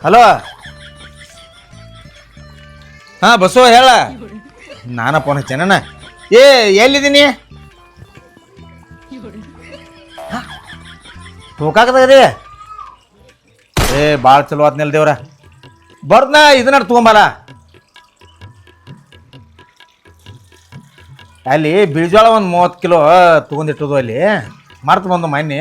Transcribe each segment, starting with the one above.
Hello, ಹಾ bus ಹೇಳ. ನಾನ ಫೋನ್ ಹಚ್ಚೇನ. ಎಲ್ಲಿದ್ದೀನಿ? ತೂಕಾಕದ್ರಿ ಭಾಳ ಚಲೋ ಆತ್ನೆಲ್ ದೇವ್ರ. ಬರ್ದ್ನ ಇದನ್ನ ತಗೊಂಬಾರ. ಅಲ್ಲಿ ಬಿಳಿಜೋಳ ಒಂದು 30 ಕಿಲೋ ತೊಗೊಂಡಿಟ್ಟದು. ಅಲ್ಲಿ ಮರ್ತು ಬಂದು ಮೊನ್ನೆ.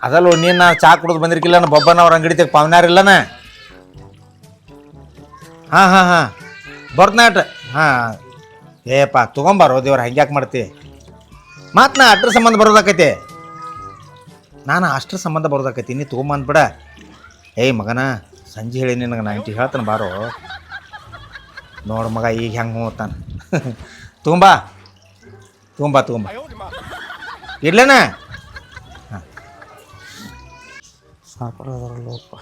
ಅದಲ್ಲ ನೀನು ಚಾ ಕುಡಿದು ಬಂದಿರ್ಕಿಲ್ಲ ಬೊಬ್ಬನ ಅವ್ರ ಅಂಗಡಿ ತೆಗೆ ಪಾವನ್ಯಾರಿಲ್ಲನ. ಹಾಂ ಬರ್ತ್ನಾಟ. ಹಾಂ ಏಪ್ಪ ತೊಗೊಂಬಾರೋ ದೇವ್ರ, ಹಂಗ್ಯಾಕೆ ಮಾಡ್ತಿ? ಮತ್ತು ನಾ ಅಷ್ಟ್ರ ಸಂಬಂಧ ಬರೋದಾಕೈತಿ. ನಾನು ಅಷ್ಟ್ರ ಸಂಬಂಧ ಬರೋದಾಕೈತಿ. ನೀ ತೊಗೊಂಬಂದ್ಬಿಡ. ಮಗನ ಸಂಜೆ ಹೇಳಿ ನಿನಗೆ 90 ಹೇಳ್ತಾನೆ ಬಾರೋ. ನೋಡು ಮಗ ಈಗ ಹೆಂಗೆ ಹೋಗ್ತಾನೆ. ತೊಗೊಂಬಾ ಇರ್ಲೇನ. ಹಾಂ ಸಾಕಪ್ಪ.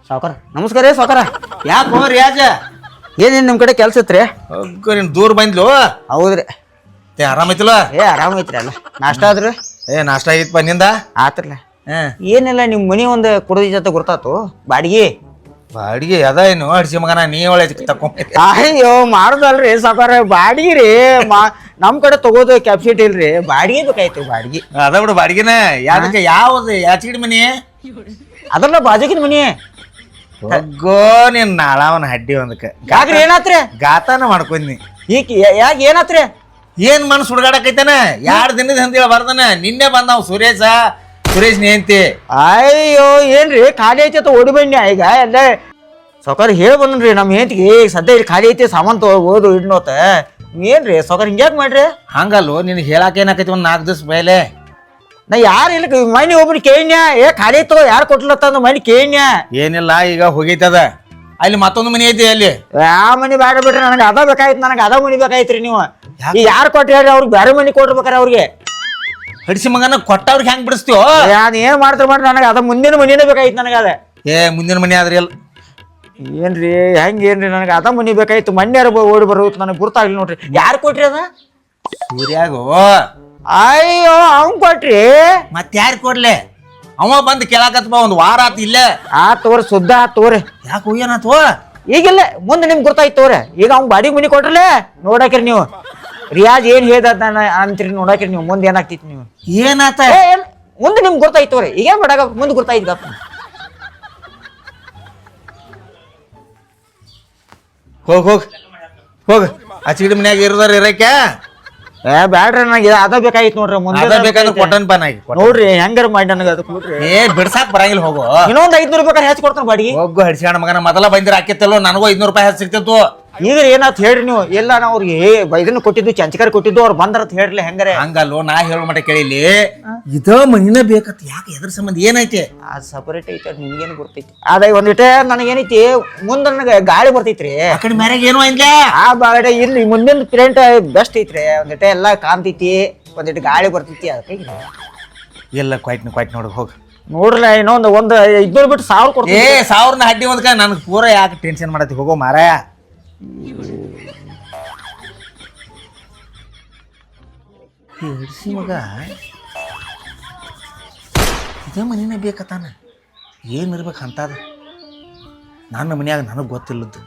ಸಾವ್ಕಾರ ನಮಸ್ಕಾರ ರೀ. ಸಾವ್ಕಾರ ಯಾಕೆ ಹೋಗ್ರಿ? ಯಾಜ ಏನೇನು ನಿಮ್ಮ ಕಡೆ ಕೆಲಸ ಇತ್ತು ರೀ? ನೀನು ದೂರ ಬಂದ್ಲು. ಹೌದ್ರಿ. ಆರಾಮೈತಿಲ್ಲ? ಆರಾಮ ಐತ್ರಿ. ಅಲ್ಲ ನಾಷ್ಟ ಆದ್ರಿ? ನಾಷ್ಟ ಆಗಿತ್ತು ನಿಂದ? ಆತ್ರಲ್ಲ. ಏನಿಲ್ಲ, ನಿಮ್ಮ ಮನಿ ಒಂದು ಕುಡದಿ ಜೊತೆ ಗುರ್ತಾತು. ಬಾಡಿಗೆ ಅದ ಏನು ಅಡ್ಸಿ ಮಗನ ನೀ ಒಳ್ಳೆ ತಕೊಂಡ್. ಅಯ್ಯೋ ಮಾಡುದಲ್ರಿ ಸಾವ್ಕಾರ, ಬಾಡಿಗೆ ರೀ. ನಮ್ಮ ಕಡೆ ತಗೋದು ಕ್ಯಾಪ್ಸಿಟಿ ಇಲ್ರಿ, ಬಾಡಿಗೆ ಬೇಕಾಯ್ತು. ಬಾಡಿಗೆ ಅದ ಬಿಡು ಬಾಡಿಗೆನ. ಯಾವ್ದಕ್ಕೆ? ಯಾವ್ದು ಯಾಚಿಗಿಡ ಮನಿ? ಅದಲ್ಲ ಬಾಜುಕಿನ ಮನಿ. ಹೋಗೋ ನೀನ್ ನಾಳವನ ಹಡ್ಡಿ ಒಂದಕ್ಕೆ. ಯಾಕ್ರಿ ಏನಾತ್ರಿ? ಗಾತಾನ ಮಾಡ್ಕೊಂಡಿ. ಈಗ ಯಾಕೆ ಏನಾತ್ರಿ? ಏನ್ ಮನಸ್ಸು ಹುಡುಗಾಡಕೈತಾನ? 2 ದಿನದ ಹಿಂದೆ ಬರ್ದಾನ. ನಿನ್ನೆ ಬಂದಾವ್ ಸುರೇಶ್ ನೇಂತಿ. ಅಯ್ಯೋ ಏನ್ರಿ ಖಾಲಿ ಐತಿ ಅಂತ ಓಡಿ ಬನ್ನಿ. ಈಗ ಎಲ್ಲ ಸಾವ್ಕಾರ ಹೇಳಿ ಬಂದ್ರಿ ನಮ್ಮ ಹೆಂತಿಗೆ ಸದ್ಯ ಇಲ್ಲಿ ಖಾಲಿ ಐತಿ, ಸಾಮಾನು ಓದು ಇಡ್ನೋತ. ಏನ್ರಿ ಸಾವ್ಕಾರ ಹಿಂಗ್ಯಾಕ್ ಮಾಡ್ರಿ? ಹಂಗಲ್ಲೋ ನಿನಗೆ ಹೇಳಾಕ ಏನಾಕೈತಿ ಒಂದು 4 ದಿವಸ ಮೇಲೆ. ನಾ ಯಾರು ಇಲ್ಲ ಮನೆ ಒಬ್ಬರು ಕೇಳ್ನ್ಯ, ಖಾಲಿ ಐತೋ ಯಾರು ಕೊಟ್ಲತ್ತ ಮನೆ ಕೇಳ್ನ್ಯ. ಏನಿಲ್ಲ, ಈಗ ಹೋಗೈತದ. ಅಲ್ಲಿ ಮತ್ತೊಂದು ಮನಿ ಐತಿ. ಅಲ್ಲಿ ಯಾವ ಮನಿ ಬೇಡ ಬಿಡ್ರಿ, ನನಗೆ ಅದ ಬೇಕಾಯ್ತು. ನನಗೆ ಅದ ಮನಿ ಬೇಕಾಯ್ತ್ರಿ. ನೀವು ಯಾರು ಕೊಟ್ರಿ ಹೇಳ್ರಿ? ಅವ್ರಿಗೆ ಬೇರೆ ಮನಿ ಕೊಡ್ಬೇಕಾರ. ಅವ್ರಿಗೆ ಹಡಿಸಿ ಮಗನ ಕೊಟ್ಟವ್ರಿಗೆ ಹೆಂಗ್ ಬಿಡಿಸ್ತೀವೋ? ನಾನು ಏನ್ ಮಾಡ್ತಾರೆ ಮಾಡ್ರಿ, ನನಗೆ ಅದ ಮುಂದಿನ ಮನಿನೇ ಬೇಕಾಯ್ತು. ನನಗೆ ಅದ ಮುಂದಿನ ಮನಿ ಆದ್ರಿ ಅಲ್ಲ. ಏನ್ರಿ ಹೆಂಗೇನ್ರಿ? ನನಗೆ ಅದ ಮನಿ ಬೇಕಾಯ್ತು. ಮನ್ಯಾರ ಓಡಿ ಬರೋದು ನನಗೆ ಗುರ್ತಾಗ್ಲಿ ನೋಡ್ರಿ. ಯಾರು ಕೊಟ್ರಿ ಅದ? ಸೂರ್ಯಾಗೋ. ಅಯ್ಯೋ ಅವ್ನ್ ಕೊಟ್ರಿ? ಮತ್ತೆ ಯಾರು ಕೊಡ್ಲೆ? ಅವ ಬಂದು ಕೇಳಾಕತ್ ಬಾ. 1 ವಾರ ಆತು ಇಲ್ಲೇ. ತೋರಿ ಸುದ್ದ ತೋರಿ. ಯಾಕೆ ಹೋಗ್ಯನಾತು? ಈಗಿಲ್ಲ, ಮುಂದೆ ನಿಮ್ಗೆ ಗೊತ್ತಾಯ್ತು ತೋರಿ. ಈಗ ಅವ್ನ್ ಬಾಡಿಗೆ ಮನಿ ಕೊಟ್ರಲ್ಲೇ ನೋಡಾಕಿರಿ ನೀವು. ರಿಯಾಜ್ ಏನ್ ಹೇಳ್ದ ಅಂತೀರಿ ನೋಡಾಕಿರಿ ನೀವು. ಮುಂದೆ ಏನಾಗ್ತೈತಿ? ನೀವು ಏನಾತ ಮುಂದೆ ನಿಮ್ಗೆ ಗೊತ್ತಾಯ್ತು ತೋರಿ. ಈಗೇನ್ ಮಾಡಾಕ ಮುಂದೆ ಗೊತ್ತಾಯ್ತು. ಗಪ್ಪ ಹೋಗ್ ಆಚಿಗಿಡ ಮನ್ಯಾಗ ಇರೋದಾರ ಇರಕ್ಕೆ. ಬ್ಯಾಡ್ರಿ, ನನಗೆ ಅದ ಬೇಕಾಯ್ತು ನೋಡ್ರಿ. ಮುಂದೆ ಬೇಕಾದ್ರೆ ಕೊಟ್ಟನ್ ಪಾನ ನೋಡ್ರಿ ಹೆಂಗಾರ ಮಾಡಿ ನನಗೆ ಅದು ಕೊಡ್ರಿ. ಬಿಡ್ಸಾಕ್ ಬರಂಗಿಲ್ಲ. ಹೋಗು, ಇನ್ನೊಂದು 500 ರೂಪಾಯಿ ಹೆಚ್ಚು ಕೊಡ್ತಾನೆ ಬಾಡಿಗೆ. ಹೋಗು ಹಡ್ಸ್ಯಾಣ ಮಗನ. ಮೊದಲ ಬಂದಿರ ಹಾಕಿತ್ತಲ್ಲೋ, ನನಗೂ 500 ರೂಪಾಯಿ ಹೆಚ್ಚು ಸಿಗ್ತಿತ್ತು. ಈಗ ಏನಾತ್ ಹೇಳ್ರಿ ನೀವು? ಎಲ್ಲ ನಾ ಅವ್ರಿಗೆ ಇದನ್ನ ಕೊಟ್ಟಿದ್ದು, ಚಂಚಕಾರಿ ಕೊಟ್ಟಿದ್ದು. ಅವ್ರು ಬಂದ್ರತ್ ಹೇಳ್ರಿ ಹೆಂಗಾರೆ. ಹಂಗಲ್ಲೋ, ನಾ ಹೇಳೋ ಮಟ್ಟ ಕೇಳಿಲಿ. ಇದ ಮನಿನ ಬೇಕತ್. ಯಾಕೆ? ಎದ್ರ ಸಂಬಂಧ ಏನೈತಿ? ಅದು ಸಪರೇಟ್ ಐತಿ. ಅದು ನಿಮ್ಗೇನು ಗೊತ್ತೈತಿ? ಅದ ಒಂದಿಟ ನನಗೇನೈತಿ, ಮುಂದೆ ನನಗೆ ಗಾಳಿ ಬರ್ತೈತ್ರಿ. ಆ ಕಡೆ ಮ್ಯಾರೇಜ್ ಏನೋ ಅಂದ್ಲ. ಆ ಬಾಡ ಇಲ್ಲಿ ಮುಂದಿನ ಪ್ರಿಂಟ್ ಬೆಸ್ಟ್ ಐತ್ರಿ. ಒಂದಿಟ ಎಲ್ಲ ಕಾಣ್ತೈತಿ, ಒಂದಿಟ ಗಾಳಿ ಬರ್ತೈತಿ. ಅದಕ್ಕೆ ಎಲ್ಲ ಕ್ವಾಯ್ಟ್ ನೋಡು. ಹೋಗ್ ನೋಡ್ರಲ್ಲ, ಇನ್ನೊಂದು 500 ಬಿಟ್ಟು 1000 ಕೊಡ್ತೀನಿ. 1000ನ ಹಡ್ಡಿ ಒಂದ್ಕ. ನನಗೆ ಪೂರ ಯಾಕೆ ಟೆನ್ಷನ್ ಮಾಡತಿ? ಹೋಗೋ ಮಾರಾಯ. ಮಗ ಇದೇ ಮನಿನ ಬೇಕತ್ತಾನ. ಏನಿರ್ಬೇಕು ಅಂತದ? ನನ್ನ ಮನ್ಯಾಗ ನನಗೆ ಗೊತ್ತಿಲ್ಲದ್ದು.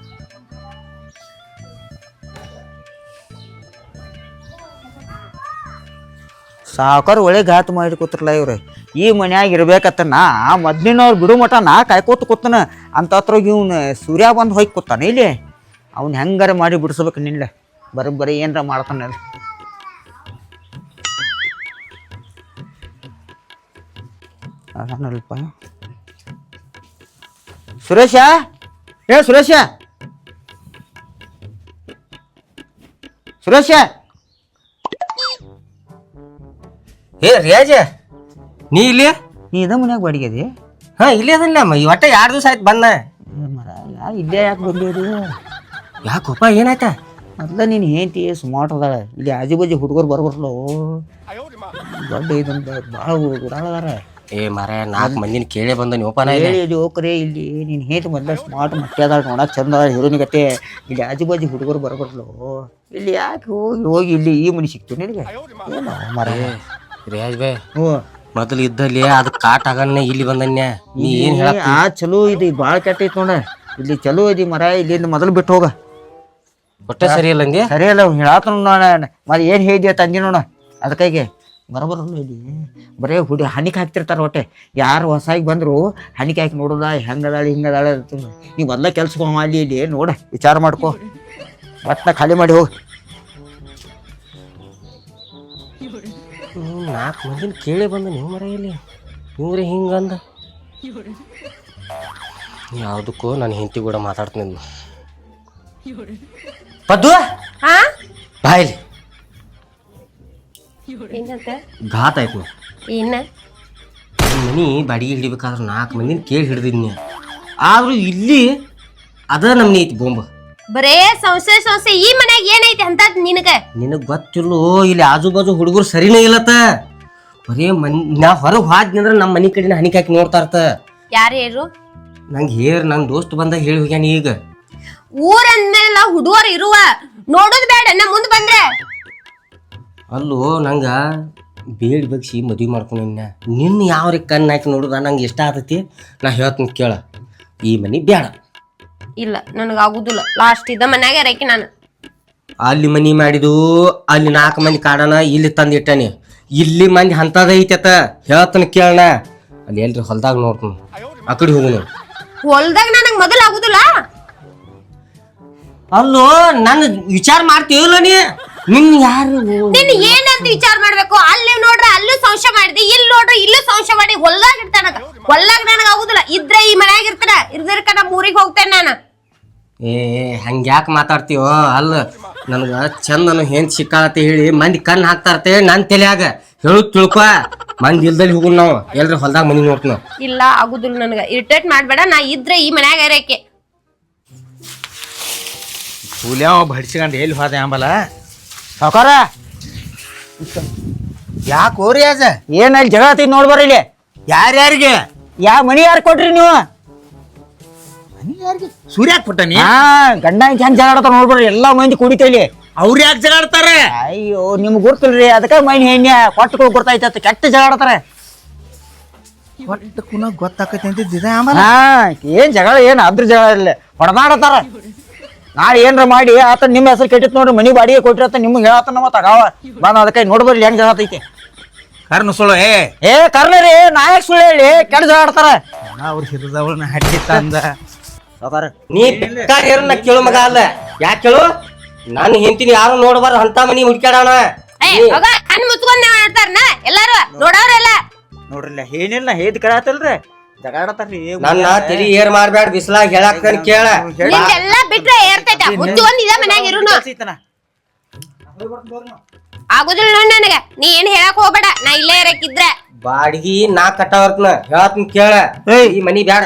ಸಾವುಕಾರ ಒಳ್ಳೆ ಘಾತ ಮಾಡಿ ಕೂತ್ರಲ್ಲ ಇವ್ರು. ಈ ಮನ್ಯಾಗ ಇರ್ಬೇಕತ್ತ ನಾ ಮೊದ್ಲಿನವ್ರು ಬಿಡು ಮಟ ನಾ ಕಾಯ್ಕೋತ ಕೂತನ. ಅಂತತ್ರಾಗ ಇವ್ನು ಸೂರ್ಯ ಬಂದು ಹೋಗಿ ಕೂತಾನ ಇಲ್ಲಿ. ಅವ್ನು ಹೆಂಗಾರ ಮಾಡಿ ಬಿಡಿಸ್ಬೇಕು ನಿಲ್ಲ. ಬರೀ ಏನರ ಮಾಡ್ತಾನೆ. ಅದನ್ನಲ್ಪ ಸುರೇಶ. ಸುರೇಶ ರಿಯಾಜ, ನೀ ಇಲ್ಲಿ? ನೀ ಇದ ಮನ್ಯಾಗ ಬಾಡಿಗೆ ಅದಿ? ಹಾ, ಇಲ್ಲೇ ಅದಲ್ಲ. ಒಟ್ಟ 2 ದಿವಸ ಆಯ್ತು ಬಂದ. ಇಲ್ಲೇ ಯಾಕೆ ಬಂದಿರಿ? ಯಾಕಪ್ಪ ಏನಾಯ್ತ? ಮೊದ್ಲ ನೀನು ಹೆಂಡತಿ ಸ್ಮಾರ್ಟ್ ಅದಾಳ. ಇಲ್ಲಿ ಆಜು ಬಾಜು ಹುಡುಗರು ಬರ್ಬರ್ಲು ದೊಡ್ಡ ಇದಂತ ಭಾಳ ಗುಡಾಳದಾರ. ಏ ಮಾರ 4 ಮಂದಿನ ಕೇಳೇ ಬಂದ ನೀವಪ್ಪನ ಇಲ್ಲ ಹೇಳಿ ಹೋಗ್ರೆ ಇಲ್ಲಿ ನೀನ್ ಹೇಟ್ ಮೊದ್ಲ ಸ್ಮಾರ್ಟ್ ಮಟ್ಟ್ಯಾದ ನೋಡಕ್ ಚಂದ ಹೀರೋನಿಗತ್ತೆ ಇಲ್ಲಿ ಆಜು ಬಾಜು ಹುಡುಗರು ಬರಬರ್ಲು ಇಲ್ಲಿ ಯಾಕೆ ಹೋಗಿ ಇಲ್ಲಿ ಈ ಮನಿ ಸಿಕ್ತು ನಿನಗೆ ಏನೋ ಮರ ರಿಯಾಜ್ ಬೇ ಹ್ಞೂ ಮೊದಲು ಇದ್ದಲ್ಲಿ ಅದು ಕಾಟ್ ಆಗನ್ನ ಇಲ್ಲಿ ಬಂದನ್ಯ ನೀ ಏನ್ ಹೇಳಕ್ ಆ ಚಲೋ ಇದು ಭಾಳ ಕೆಟ್ಟೈತಿ ನೋಡ ಇಲ್ಲಿ ಚಲೋ ಐತಿ ಮರ ಇಲ್ಲಿಂದ ಮೊದಲು ಬಿಟ್ಟು ಹೋಗ ಹೊಟ್ಟೆ ಸರಿ ಇಲ್ಲ ಅಂದೆ ಸರಿ ಅಲ್ಲ ಹೇಳಾತ ನೋಡ ಮತ್ತೆ ಏನು ಹೇಳಿದ್ಯ ತಂದಿ ನೋಡ ಅದಕ್ಕಾಗಿ ಬರಬರಲ್ಲ ಇಲ್ಲಿ ಬರೇ ಹಣಿಕೆ ಹಾಕ್ತಿರ್ತಾರ ಹೊಟ್ಟೆ ಯಾರು ಹೊಸಾಗಿ ಬಂದ್ರು ಹಣಿಕೆ ಹಾಕಿ ನೋಡೋದ ಹೆಂಗದಾಳಿ ಹಿಂಗದಾಳ ನೀವು ಮೊದ್ಲ ಕೆಲ್ಸಕ್ಕೆ ಅಲ್ಲಿ ಇಲ್ಲಿ ನೋಡ ವಿಚಾರ ಮಾಡ್ಕೊ ಮತ್ತೆ ಖಾಲಿ ಮಾಡಿ ಹೋಗಿ 4 ಮಂದಿನ ಕೇಳೇ ಬಂದ ನೀವು ಮರ ಇಲ್ಲಿ ಇವ್ರೆ ಹಿಂಗಂದ ಯಾವುದಕ್ಕೂ ನಾನು ಹೆಂಡತಿ ಕೂಡ ಮಾತಾಡ್ತೀನಿ ಪದ್ದು ಹಾ ಬಾಯ್ಲಿ ಏನಂತ ಘಾತ್ ಆಯ್ತು ಏನ ಮನಿ ಬಾಡಿಗೆ ಹಿಡಿಬೇಕಾದ್ರೆ 4 ಮಂದಿನ ಕೇಳಿ ಹಿಡ್ದಿದ್ನಿ ಆದ್ರೂ ಇಲ್ಲಿ ಅದ ನಮ್ನಿ ಐತಿ ಬೊಂಬ ಬರೇ ಸಂಸ್ಥೆ ಈ ಮನ್ಯಾಗ ಏನೈತಿ ಅಂತ ನಿನಗ ನಿನಗ್ ಗೊತ್ತಿಲ್ಲೋ ಇಲ್ಲಿ ಆಜು ಬಾಜು ಹುಡುಗರು ಸರಿನೇ ಇಲ್ಲತ್ತ ಬರೇ ನಾ ಹೊರಗೆ ಹೋದ್ನಿ ಅಂದ್ರೆ ನಮ್ಮ ಮನಿ ಕಡೆನ ಹಣಿಕೆ ಹಾಕಿ ನೋಡ್ತಾ ಇರ್ತ ಯಾರು ಹೇಳು ನಂಗೆ ನನ್ನ ದೋಸ್ತ್ ಬಂದಾಗ ಹೇಳಿ ಹೋಗ್ಯಾನ ಈಗ ಊರ್ ಅಂದ್ಮೇಲೆ ಹುಡುಗರು ಇರುವ ನೋಡೋದ್ ಬೇಡ ನಾ ಮುಂದ್ ಬಂದ್ರೆ ಅಲ್ಲೋ ನಂಗ ಬೇಡಿ ಬಗ್ಸಿ ಮದ್ವಿ ಮಾಡ್ಕೊಂಡ ನಿನ್ನ ಯಾವ ಕಣ್ಣು ಹಾಕಿ ನೋಡುದ ನಂಗೆ ಇಷ್ಟ ಆತೈತಿ ನಾ ಹೇಳ್ತೀನಿ ಕೇಳ ಈ ಮನಿ ಬ್ಯಾಡ ಇಲ್ಲ ನನಗ ಆಗುದಿಲ್ಲ ಲಾಸ್ಟ್ ಇದ್ದ ಮನ್ಯಾಗ ಇರಕ್ಕೆ ನಾನು ಅಲ್ಲಿ ಮನಿ ಮಾಡಿದು ಅಲ್ಲಿ 4 ಮಂದಿ ಕಾಡನ ಇಲ್ಲಿ ತಂದು ಇಟ್ಟಾನಿ ಇಲ್ಲಿ ಮಂದಿ ಅಂತದ ಐತತ ಹೇಳ್ತಾನ ಕೇಳಣ ಅಲ್ಲಿ ಎಲ್ರಿ ಹೊಲ್ದಾಗ ನೋಡ್ತೀನಿ ಆ ಕಡೆ ಹೋಗುನು ಹೊಲ್ದಾಗ ನನಗ್ ಮೊದಲು ಆಗುದಿಲ್ಲ ಅಲ್ಲೋ ನನ್ನ ವಿಚಾರ ಮಾಡ್ತೀವಿಲ್ಲ ನಿನ್ ಯಾರು ನೀನ್ ಏನಂತ ವಿಚಾರ ಮಾಡ್ಬೇಕು ಅಲ್ಲಿ ನೋಡ್ರ ಅಲ್ಲೂ ಸಂಶಯ ಮಾಡಿದಿ ಇಲ್ಲಿ ನೋಡ್ರ ಇಲ್ಲೂ ಸಂಶಯ ಮಾಡಿ ಹೊಲ್ದಾಗ ಇರ್ತಾನಗ ಹೊಲ್ದಾಗ ನನಗ ಆಗುದಿಲ್ಲ ಇದ್ರೆ ಈ ಮನ್ಯಾಗ ಇರ್ತಾನ ಇರ್ದಿರ್ಕ ನಾ ಊರಿಗೆ ಹೋಗ್ತೇನೆ ನಾನು ಏ ಹಂಗ್ಯಾಕೆ ಮಾತಾಡ್ತೀವೋ ಅಲ್ಲ ನನಗ ಚಂದನು ಹೆಂಗ್ ಸಿಕ್ಕಾಳತ್ತೆ ಹೇಳಿ ಮಂದಿ ಕಣ್ಣು ಹಾಕ್ತಾ ಇರ್ತೇವೆ ನನ್ನ ತಲೆಯಾಗ ಹೇಳುದ್ ತಿಳ್ಕೊ ಮಂದಿ ಇಲ್ದಲ್ಲಿ ಹೋಗುನ್ ನಾವು ಎಲ್ರಿ ಹೊಲ್ದಾಗ ಮನಿ ನೋಡ್ತೀವಿ ಇಲ್ಲ ಆಗುದಿಲ್ಲ ನನಗ ಇರಿಟೇಟ್ ಮಾಡ್ಬೇಡ ನಾ ಇದ್ರೆ ಈ ಮನ್ಯಾಗ ಇರಕ್ಕೆ ಹುಲಿಯಾವ ಬಡ್ಸ್ಕೊಂಡು ಎಲ್ಲಿ ಹೋದ ಅಂಬಲ್ಲ ಸಾವ್ಕಾರ ಯಾಕೆ ಹೋರಿ ಆಜ ಏನ್ ಅಲ್ಲಿ ಜಗಳ ಐತಿ ನೋಡ್ಬಾರ ಇಲ್ಲಿ ಯಾರ್ಯಾರಿಗೆ ಯಾವ ಮನಿ ಯಾರು ಕೊಟ್ರಿ ನೀವು ಯಾರಿಗೆ ಸೂರ್ಯಾಕ್ ಕೊಟ್ಟನಿ ಹಾ ಗಂಡ ಹೆಂಗ್ ಜಗಳ ಆಡತಾರ ನೋಡ್ಬಾರ್ರಿ ಎಲ್ಲಾ ಮಂದಿ ಕುಡಿತೈಲಿ ಅವ್ರು ಯಾಕೆ ಜಗಾಡ್ತಾರೆ ಅಯ್ಯೋ ನಿಮ್ಗೆ ಗುರ್ತಲ್ರಿ ಅದಕ್ಕ ಮೈನ್ ಹೆಣ್ಣ ಕೊಟ್ಟು ಗೊತ್ತಾಯ್ತ ಕೆಟ್ಟ ಜಗಳ ಆಡತಾರ ಒಟ್ಟು ಕುನ ಗೊತ್ತಾಕೈತಿ ಅಂತಿದ್ದ ಆಮೇಲೆ ಹಾ ಏನ್ ಜಗಳ ಏನ್ ಅದ್ರ ಜಗಳ ಇಲ್ಲ ಹೊಡೆದಾಡತಾರ ನಾಳೆ ಏನ್ರ ಮಾಡಿ ಆತ ನಿಮ್ಮ ಹೆಸರು ಕೆಟ್ಟಿತ್ ನೋಡ್ರಿ ಮನಿ ಬಾಡಿಗೆ ಕೊಟ್ಟಿರತ್ತ ನಿಮ್ಗೆ ಹೇಳತ್ತಾನ ಮತ್ತ ಅಗಾವ ಬಂದ ಅದಕ್ಕೆ ನೋಡ್ಬರ್ಲಿ ಹೆಂಗ್ ಜಗಳ ಆತೈತಿ ಕರ್ನ ಸುಳ್ಳು ಏ ಕರ್ನರಿ ನಾಯಕ್ ಸುಳ್ಳು ಹೇಳಿ ಕೆಟ್ಟ ಜಗಳ ಆಡ್ತಾರ ಅವ್ರ ಹಿರಿದವಳನ್ನ ಹಡ್ಡಿ ತಂದ ಸಾವ್ಕಾರ ನೀ ಹೇಳ ಕೇಳು ಮಗ ಅಲ್ಲ ಯಾಕೆ ಕೇಳು ನಾನು ಹೆಂಡತಿನಿ ಯಾರು ನೋಡ್ಬಾರ ಅಂತ ಮನಿ ಹುಡ್ಕ್ಯಾಡಣ ಅನ್ ಮುಚ್ಕೊಂಡ್ ಮಾಡ್ತಾರನ ಎಲ್ಲಾರು ನೋಡವ್ರೆಲ್ಲ ನೋಡ್ರಿಲ್ಲ ಏನಿಲ್ಲ ಹೇದ್ ಕೇಳತ್ತಲ್ರಿ ಜಗಳ ಆಡತಾರ್ರಿ ನನ್ನ ತಲಿ ಏರ್ ಮಾಡ್ಬೇಡ ಬಿಸ್ಲಾಗ ಹೇಳಾಕ ಕೇಳ ನಿಮ್ಗೆಲ್ಲ ಬಿಟ್ರೆ ಏರ್ತೈತ ಮುಚ್ಕೊಂಡ್ ಇದ ಮನ್ಯಾಗ ಇರುನು ಆಗುದಿಲ್ಲ ನೋಡ್ ನನಗ ನೀ ಏನ್ ಹೇಳಕ್ ಹೋಗ್ಬೇಡ ನಾ ಇಲ್ಲೇ ಇರಕ್ಕಿದ್ರೆ ಬಾಡಿಗೆ ನಾ ಕಟ್ಟವರ್ತನ ಹೇಳತ್ನ ಕೇಳ ಈ ಮನಿ ಬ್ಯಾಡ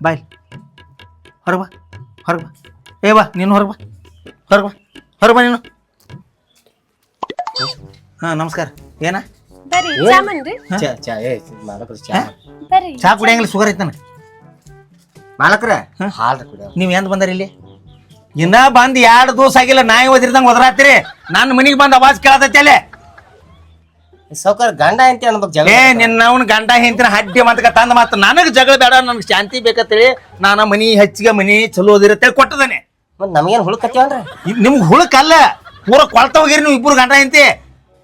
ಬಾಯ್ ಹೊರಗ ಬಾ ಹೊರಗ ಬಾ ಏ ಬಾ ನೀನು ಹೊರಗ ಬಾ ಹೊರಗ ಬಾ ಹೊರಗ ಬಾ ನೀನು ಹಾ ನಮಸ್ಕಾರ ಏನ ಬರ್ರಿ ಸಾಮನ್ರಿ ಬರ್ರಿ ಚಾ ಕುಡಿಯಂಗಿಲ್ಲ ಶುಗರ್ ಐತೆ ನನಗೆ ಮಾಲಕ್ರ ಹಾಲ್ ಕುಡಿಯ ನೀವು ಎಂತ ಬಂದಾರ ಇಲ್ಲಿ ಇನ್ನ ಬಂದ್ 2 ದಿವಸ ಆಗಿಲ್ಲ ನಾಯಿ ಒದಿರ್ದಂಗ ಒದರಾತ್ರಿ ನನ್ನ ಮನಿಗೆ ಬಂದ್ ಅವಾಜ್ ಕೇಳತೈತಿ ಅಲ್ಲೇ ಸೌಕರ್ ಗಂಡ ಅಂತ ಅನ್ಬೇಕು ಜಗಳ ಏ ನಿನ್ನ ಅವ್ನ ಗಂಡ ಹೆಂತಿನ ಹಡ್ಡಿ ಮಾತಕ ತಂದ ಮಾತ್ರ ನನಗೆ ಜಗಳ ಬೇಡ ನನಗೆ ಶಾಂತಿ ಬೇಕಂತೇಳಿ ನಾನು ಮನಿ ಹೆಚ್ಚಿಗೆ ಮನಿ ಚಲೋ ಓದಿರತ್ತೇಳಿ ಕೊಟ್ಟದಾನೆ ಮತ್ ನಮಗೇನ್ ಹುಳುಕತ್ತೇವನ್ರಿ ನಿಮ್ಗೆ ಹುಳಕ್ಕಲ್ಲ ಪೂರ ಕೊಳ್ತ ಹೋಗಿರಿ ನೀವು ಇಬ್ಬರು ಗಂಡ ಹೆಂತಿ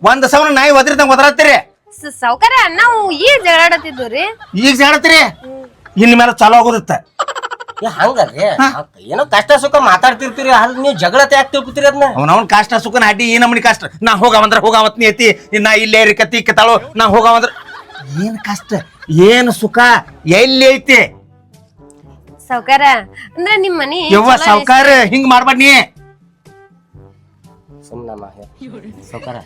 1 ಸಾವಿರ ನಾಯಿ ಒದಿರ್ದಂಗ ಒದರಾತ್ರಿ ಸೌಕರ್ಯ ನಾವು ಈಗ ಜಗಳಾಡತ್ತಿದ್ವಿ ಈಗ ಜಾಡತ್ರಿ ಇನ್ ಮೇಲೆ ಚಾಲೋ ಆಗೋದತ್ತ ಹಂಗಲ್ರಿ ಏನೋ ಕಷ್ಟ ಸುಖ ಮಾತಾಡ್ತಿರ್ತೀರಿ ಅಲ್ಲಿ ನೀವು ಜಗಳ ಯಾಕೆ ತಿಳ್ಕೊತೀರಿ ಅದನ್ನ ಅವನವನ್ ಕಷ್ಟ ಸುಖನ ಅಡ್ಡಿ ಈ ನಮ್ಮನಿ ಕಷ್ಟ ನಾ ಹೋಗವಂದ್ರ ಹೋಗಾವತ್ ನೀ ಐತಿ ನಾ ಇಲ್ಲೇ ಇರಿ ಕತ್ತಿ ಕತ್ತಾಳು ನಾ ಹೋಗವಂದ್ರ ಏನ್ ಕಷ್ಟ ಏನ್ ಸುಖ ಎಲ್ಲಿ ಐತಿ ಸೌಕರ್ಯ ಅಂದ್ರೆ ನಿಮ್ ಮನಿ ಯವ್ವ ಸಾವ್ಕಾರ ಹಿಂಗ್ ಮಾಡ್ಬೇಡ ನೀ ಸುಮ್ಮನಮ್ಮ ಸೌಕರ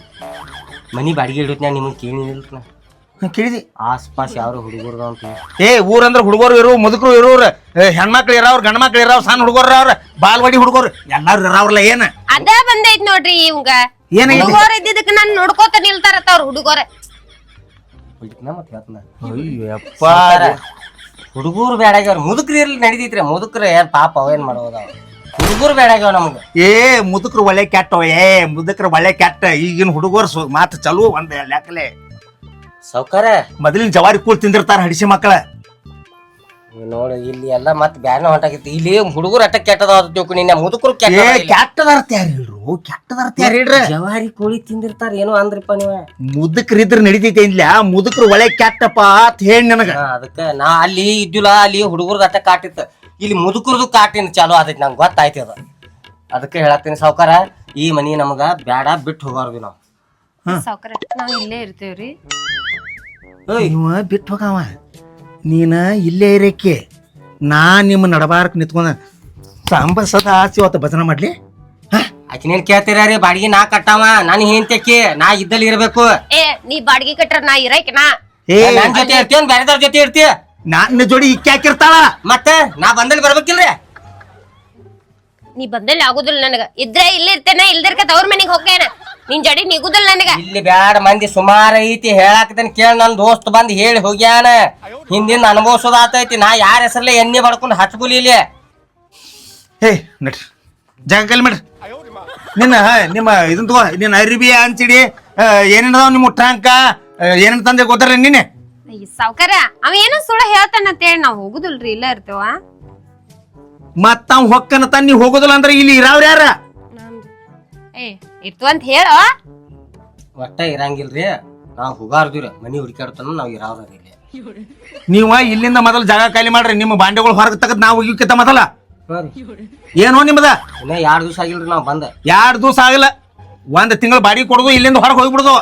ಮನಿ ಬಾಡಿಗೆ ಇಡುತ್ತ ನಿಮಗೆ ಕೇಳಿನಿಲ್ಲ ಕೇಳಿದಿ ಆಸ್ಪಾಸ್ ಯಾರು ಹುಡುಗರು ಅಂತ ಏ ಊರಂದ್ರ ಹುಡುಗರು ಇರು ಮುದುಕರು ಇರೋರು ಹೆಣ್ಮಕ್ಳು ಇರಾವ್ರ ಗಂಡ ಮಕ್ಳು ಇರಾವ್ ಸಣ್ಣ ಹುಡುಗರು ಅವ್ರ ಬಾಲ್ವಾಡಿ ಹುಡುಗರು ಎಲ್ಲಾರು ಇರಾವ್ರಲ್ಲ ಏನ ಅದ ಬಂದೈತ್ ನೋಡ್ರಿ ಇವಂಗ ಏನಾಗೈತಿ ಹುಡುಗರ ಇದ್ದಿದ್ದಕ್ಕೆ ನಾನು ನೋಡ್ಕೋತ ನಿಲ್ತಾರತ್ತ ಅವ್ರ ಹುಡುಗರ ಬಿಡ್ತನ ಮತ್ತೆ ಹೇಳ್ತನ ಅಯ್ಯಪ್ಪ ಹುಡುಗರು ಬೇಡಾಗ್ಯವ್ರ ಮುದುಕ್ರಿ ಇರ್ಲಿ ನಡಿತೈತ್ರಿ ಮುದುಕ್ರಿ ಪಾಪ ಅವೇನ್ ಮಾಡೋದ ಹುಡುಗರು ಬೇಡಾಗ್ಯಾವ ನಮ್ಗ ಏ ಮುದುಕ್ರು ಒಳ್ಳೆ ಕೆಟ್ಟ ಮುದುಕ್ರು ಒಳ್ಳೆ ಕೆಟ್ಟ ಈಗಿನ ಹುಡುಗರು ಮಾತು ಚಲೋ ಒಂದ್ ಲೆಕ್ಕಲೆ ಸೌಕರ ಮೊದಲಿನ ಜವಾರಿ ಕೂಳ್ ತಿಂದಿರ್ತಾರ ಹಡಿಸಿ ಮಕ್ಕಳ ನೋಡಿ ಇಲ್ಲಿ ಎಲ್ಲಾ ಮತ್ ಬ್ಯಾನ ಹೊಂಟಾಗಿತ್ತು ಇಲ್ಲಿ ಹುಡುಗರು ಅಟ್ಟ ಕೆಟ್ಟದಾವ ತಿಳ್ಕೊಂಡು ನಿನ್ನ ಮುದುಕರು ಕೆಟ್ಟದಾರ್ತ ಯಾರು ಹೇಳ್ರು ಕೆಟ್ಟದಾರ್ತ ಯಾರು ಹೇಳ್ರ ಜವಾರಿ ಕೋಳಿ ತಿಂದಿರ್ತಾರ ಏನೋ ಅಂದ್ರಿಪ್ಪ ನೀವ ಮುದುಕ್ರಿದ್ರ ನಡಿತೈತೆ ಇಲ್ಲ ಮುದುಕ್ರು ಒಳ್ಳೆ ಕೆಟ್ಟಪ್ಪ ಅಂತ ಹೇಳಿ ನನಗ ಅದಕ್ಕ ನಾ ಅಲ್ಲಿ ಇದ್ದಿಲ್ಲ ಅಲ್ಲಿ ಹುಡುಗರ್ದ ಅಟ್ಟ ಕಾಟಿತ್ತು ಇಲ್ಲಿ ಮುದುಕರದು ಕಾಟಿನ ಚಾಲು ಆದೈತಿ ನಂಗೆ ಗೊತ್ತಾಯ್ತು ಅದು ಅದಕ್ಕೆ ಹೇಳತ್ತೀನಿ ಸಾವ್ಕಾರ ಈ ಮನಿ ನಮಗ ಬ್ಯಾಡ ಬಿಟ್ಟು ಹೋಗಾರ್ವಿ ನಾವು ಸಾವ್ಕಾರ ನಾವ್ ಇಲ್ಲೇ ಇರ್ತೇವ್ರಿ ನೀವ ಬಿಟ್ಟು ಹೋಗವ ನೀನ ಇಲ್ಲೇ ಇರಕ್ಕೆ ನಾ ನಿಮ್ಮ ನಡಬಾರಕ್ ನಿಂತ್ಕೊಂಡ ಸಾಂಬ ಸದಾ ಆಸಿ ಅವತ್ತು ಭಜನೆ ಮಾಡ್ಲಿ ಆಕಿನೇನ್ ಕೇಳ್ತೀರಿ ಬಾಡಿಗೆ ನಾ ಕಟ್ಟಾವ ನಾನು ಹೆಂತಕ್ಕೆ ನಾ ಇದ್ದಲ್ಲಿ ಇರ್ಬೇಕು ಏ ನೀ ಬಾಡ್ಗಿ ಕಟ್ರ ನಾ ಇರಕ್ ನಾ ಏ ನನ್ ಜೊತೆ ಇರ್ತೀಯ ಬ್ಯಾರೆದವ್ರ ಜೊತೆ ಇರ್ತೀಯ ನನ್ನ ಜೋಡಿ ಇಕ್ಕಿ ಹಾಕಿರ್ತಾಳ ಮತ್ತೆ ನಾ ಬಂದಲ್ಲಿ ಬರ್ಬೇಕಿಲ್ರಿ ನೀ ಬಂದಲ್ಲಿ ಆಗುದಿಲ್ಲ ನನಗ ಇದ್ರೆ ಇಲ್ಲಿ ಇರ್ತೇನೆ ಇಲ್ದಿರ್ಕ ತವ್ರ ಮನೆಗ್ ಹೋಗ್ತೇನ ನಿನ್ ಜಡಿ ನಿಗುದಿಲ್ಲ ನನಗ ಇಲ್ಲಿ ಬ್ಯಾಡ ಮಂದಿ ಸುಮಾರ ಐತಿ ಹೇಳಾಕತೇನೆ ಕೇಳ ನನ್ ದೋಸ್ತ್ ಬಂದ್ ಹೇಳಿ ಹೋಗ್ಯಾನ ಹಿಂದಿಂದ ಅನುಭವಿಸೋದಾತೈತಿ ನಾ ಯಾರ ಹೆಸರ್ಲೆ ಎಣ್ಣೆ ಬಡ್ಕೊಂಡು ಹಚ್ಬುಲಿ ಇಲ್ಲಿ ಹೇ ನಡ್ರಿ ಜಾಗ ಕಲ್ ಮಾಡ್ರಿ ನಿಮ್ಮ ಇದನ್ ತಗೋ ನಿನ್ನ ಅರಿಬಿ ಅಂಚಿಡಿ ಏನೇನದಾವ ನಿಮ್ಮ ಟ್ಯಾಂಕ ಏನೇನ್ ತಂದೆ ಗೊತ್ತಾರ ನೀನೆ ಸಾವ್ಕಾರ ಅವ ಏನೋ ಸುಳ್ಳ ಹೇಳ್ತಾನ ಅಂತೇಳಿ ನಾವ್ ಹೋಗುದಿಲ್ರಿ ಇಲ್ಲ ಇರ್ತೇವ ಮತ್ತ ಅವ್ ಹೊಕ್ಕನ ತನ್ನಿ ಹೋಗೋದಿಲ್ಲ ಅಂದ್ರೆ ಇಲ್ಲಿ ಇರಾವ್ರ ಯಾರ ಏ ಇರ್ತು ಅಂತ ಹೇಳ ಒಟ್ಟ ಇರಂಗಿಲ್ರಿ ನಾವ್ ಹುಗಾರ್ದಿವ್ರಿ ಮನಿ ಹುಡುಕಾಡ್ತಾನ ನಾವ್ ಇರಾವ್ರಿ ಇಲ್ಲಿ ನೀವ ಇಲ್ಲಿಂದ ಮೊದಲ ಜಾಗ ಖಾಲಿ ಮಾಡ್ರಿ ನಿಮ್ಮ ಬಾಂಡೆಗಳು ಹೊರಗೆ ತಗದ್ ನಾವು ಹೋಗಿಕ್ಕಿಂತ ಮೊದಲ ಏನೋ ನಿಮ್ಮದ ಇನ್ನ 2 ದಿವಸ ಆಗಿಲ್ರಿ ನಾವ್ ಬಂದ 2 ದಿವಸ ಆಗಿಲ್ಲ 1 ತಿಂಗಳ ಬಾಡಿಗೆ ಕೊಡುದು ಇಲ್ಲಿಂದ ಹೊರಗೆ ಹೋಗ್ಬಿಡುದು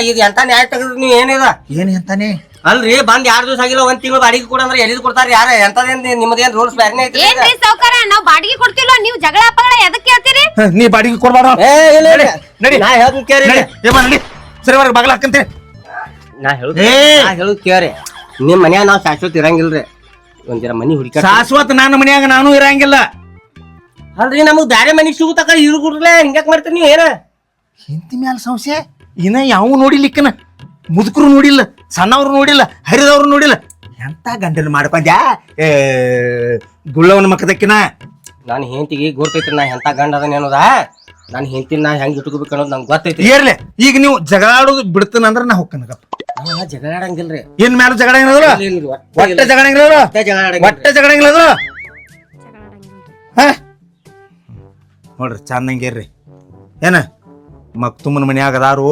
ಇದು ಎಂತ ನ್ಯಾಯ ತೆಗೆದ್ರಿ ನೀವ್ ಏನಿದ ಏನ್ ಅಂತಾನೆ ಅಲ್ರಿ ಬಂದ್ 2 ದಿವಸ ಆಗಿಲ್ಲ 1 ತಿಂಗಳು ಬಾಡಿಗೆ ಕೊಡ ಅಂದ್ರೆ ಎಲ್ಲಿದ್ ಕೊಡ್ತಾರ ಯಾರ ಎಂತದೇನ್ ನಿಮ್ಮದೇನ್ ರೂಲ್ಸ್ ಬ್ಯಾರೆ ಐತಿ ಏನ್ರಿ ಸಾವ್ಕಾರ ನಾವ್ ಬಾಡಿಗೆ ಕೊಡ್ತಿಲ್ಲ ನೀವ್ ಜಗಳ ಪಗಳ ಎದಕ್ ಕೇಳ್ತೀರಿ ನೀ ಬಾಡಿಗೆ ಕೊಡ್ಬಾರ ನಡಿ ನಾ ಹೇಳುದ್ ಕೇರಿ ನಡಿ ಸರಿವರೆಗೆ ಬಾಗ್ಲ ಹಾಕಂತೀರಿ ನಾ ಹೇಳುದ್ ಕೇರಿ ನಿಮ್ ಮನ್ಯಾಗ ನಾವ್ ಶಾಶ್ವತ ಇರಂಗಿಲ್ರಿ ಒಂದಿರ ಮನಿ ಹುಡುಕ ಶಾಶ್ವತ ನನ್ನ ಮನ್ಯಾಗ ನಾನು ಇರಂಗಿಲ್ಲ ಅಲ್ರಿ ನಮಗ್ ಬ್ಯಾರೆ ಮನಿ ಸಿಗುತಕ ಇರು ಕೊಡ್ರಲ್ಲ ಹಿಂಗ್ಯಾಕ್ ಮಾಡ್ತೀರಿ ನೀವ್ ಏನ ಹಿಂತಿ ಮ್ಯಾಲ ಸಂಶಯ ಇನ್ನ ಯಾವ ನೋಡಿಲಿಕ್ಕನ ಮುದುಕರು ನೋಡಿಲ್ಲ ಸಣ್ಣವ್ರು ನೋಡಿಲ್ಲ ಹರಿದವ್ರು ನೋಡಿಲ್ಲ ಎಂತ ಗಂಡನ ಮಾಡ್ಕೊಂಡ್ಯಾ ಗುಳ್ಳವನ ಮಕ್ಕದಕ್ಕಿನ ನಾನು ಹೆಂಡತಿಗೆ ಗೊತ್ತೈತ್ರಿ ನಾ ಎಂತ ಗಂಡ ಅದನ್ನ ಏನದ ನಾನು ಹೆಂಡತಿನ ನಾ ಹೆಂಗ್ ಇಟ್ಕೋಬೇಕು ಅನ್ನೋದು ನಂಗೆ ಗೊತ್ತೈತಿ ಏರ್ಲೆ ಈಗ ನೀವು ಜಗಳಾಡೋದು ಬಿಡ್ತೇನಂದ್ರ ನಾ ಹೋಗ್ಕನಗಪ್ಪ ನಾ ಜಗಳ ಆಡಂಗಿಲ್ರಿ ಏನ್ ಮ್ಯಾಲ ಜಗಳ ಏನದ್ರ ಒಟ್ಟ ಜಗಳ ಹೆಂಗಿಲ್ಲ ಒಟ್ಟ ಜಗಳ ಹೆಂಗಿಲ್ಲ ನೋಡ್ರಿ ಚಂದಂಗಿರ್ರಿ ಏನ ಮಕ್ತುಮ್ಮನ ಮನ್ಯಾಗ ಅದಾರು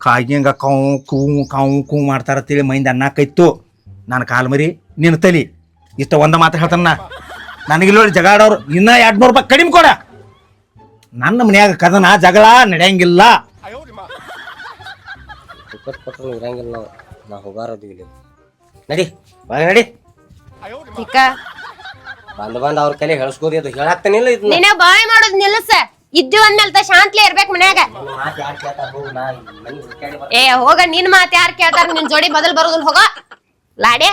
ಕಾಯ್ಯಂಗ ಕಾವು ಮಾಡ್ತಾರ ತಿಳಿ ಮೈಂದ ಅನ್ನಕೈತು ನಾನು ಕಾಲ್ ಮರಿ ನಿನ್ನ ತಲಿ ಇಷ್ಟ ಒಂದ ಮಾತ್ರ ಹೇಳ್ತಾನ ನನಗಿಲ್ಲ ಜಗಾಡೋರು ಇನ್ನ 200 ರೂಪಾಯಿ ಕಡಿಮೆ ಕೊಡ ನನ್ನ ಮನ್ಯಾಗ ಕದನ ಜಗಳ ನಡೆಯಂಗಿಲ್ಲ ಇರಂಗಿಲ್ಲ ನಾ ಹೋಗಾರದಿಲ್ಲ ನಡಿ ನಡಿ ಬಂದ್ ಅವ್ರ ಕೈಲಿ ಹೇಳ್ಸ್ಕೋದಿ ಅದು ಹೇಳಾಕ್ತಾನಿಲ್ಲ ಇದು ನೀನ ಬಾಯ್ ಮಾಡೋದ್ ನಿಲ್ಲಸ ಇದ್ದು ಅಂದ್ಮೇಲೆ ಶಾಂತ್ಲೆ ಇರ್ಬೇಕು ಮನ್ಯಾಗ ಏ ಹೋಗ ನಿನ್ ಮಾತ್ ಯಾರ್ ಕೇಳ್ತಾರ ನಿನ್ ಜೋಡಿ ಮೊದಲ್ ಬರೋದಿಲ್ಲ ಹೋಗ ಲಾಡೆ